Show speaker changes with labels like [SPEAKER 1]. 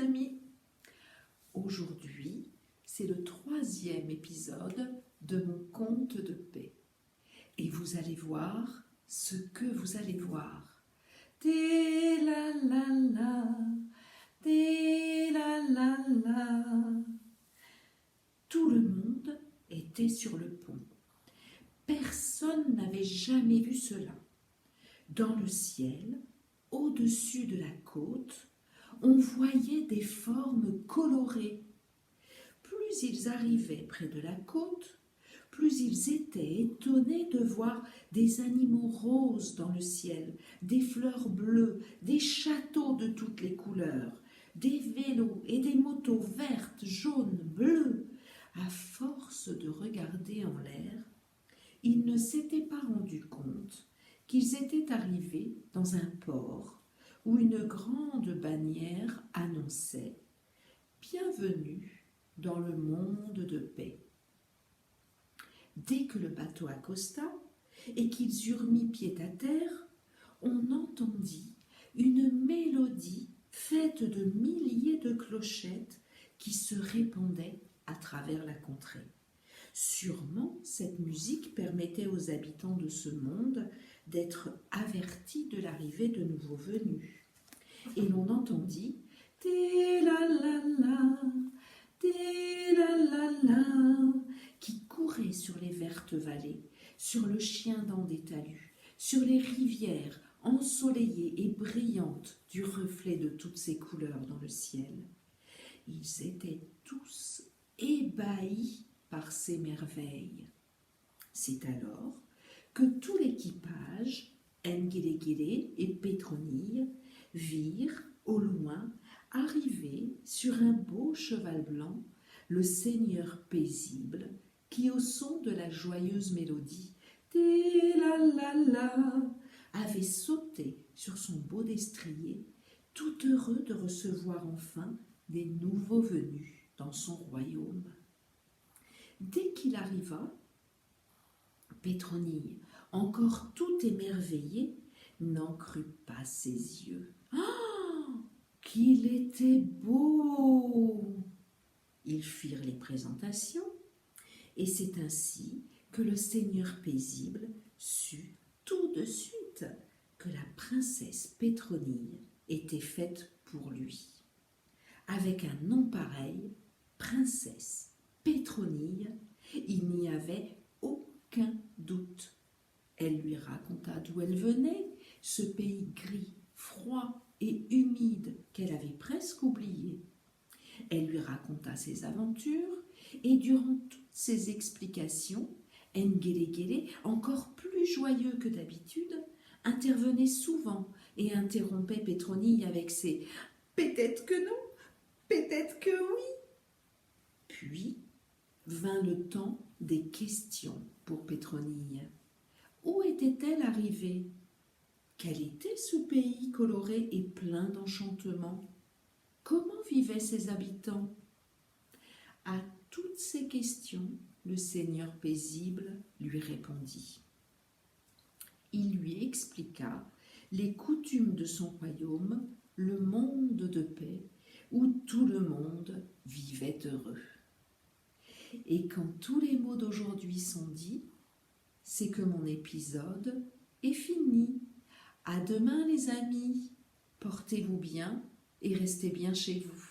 [SPEAKER 1] amis. Aujourd'hui, c'est le 3e épisode de mon conte de paix. Et vous allez voir ce que vous allez voir. Té la la la, té la la la. Tout le monde était sur le pont. Personne n'avait jamais vu cela. Dans le ciel, au-dessus de la côte, on voyait des formes colorées. Plus ils arrivaient près de la côte, plus ils étaient étonnés de voir des animaux roses dans le ciel, des fleurs bleues, des châteaux de toutes les couleurs, des vélos et des motos vertes, jaunes, bleues. À force de regarder en l'air, ils ne s'étaient pas rendus compte qu'ils étaient arrivés dans un port où une grande bannière annonçait « Bienvenue dans le monde de paix ». Dès que le bateau accosta et qu'ils eurent mis pied à terre, on entendit une mélodie faite de milliers de clochettes qui se répandaient à travers la contrée. Sûrement, cette musique permettait aux habitants de ce monde d'être avertis de l'arrivée de nouveaux venus. Et l'on entendit « Té la la la, té la la la » qui courait sur les vertes vallées, sur le Chiendent des talus, sur les rivières ensoleillées et brillantes du reflet de toutes ces couleurs dans le ciel. Ils étaient tous ébahis par ces merveilles. C'est alors que tout l'équipage, N'Guéléguélé et Pétronille, virent au loin arriver sur un beau cheval blanc le Seigneur paisible qui, au son de la joyeuse mélodie « Té la la la » avait sauté sur son beau destrier, tout heureux de recevoir enfin des nouveaux venus dans son royaume. Dès qu'il arriva, Pétronille, encore tout émerveillée, n'en crut pas ses yeux. « Ah, qu'il était beau !» Ils firent les présentations, et c'est ainsi que le Seigneur paisible sut tout de suite que la princesse Pétronille était faite pour lui. Avec un nom pareil, princesse Pétronille, il n'y avait aucun doute. Elle lui raconta d'où elle venait, ce pays gris, froid et humide qu'elle avait presque oublié. Elle lui raconta ses aventures et durant toutes ses explications, N'Guéléguélé, encore plus joyeux que d'habitude, intervenait souvent et interrompait Pétronille avec ses « peut-être que non, peut-être que oui ». Puis vint le temps des questions pour Pétronille. Où était-elle arrivée? Quel était ce pays coloré et plein d'enchantements? Comment vivaient ses habitants? À toutes ces questions, le Seigneur paisible lui répondit. Il lui expliqua les coutumes de son royaume, le monde de paix, où tout le monde vivait heureux. Et quand tous les mots d'aujourd'hui sont dits, c'est que mon épisode est fini. À demain les amis, portez-vous bien et restez bien chez vous.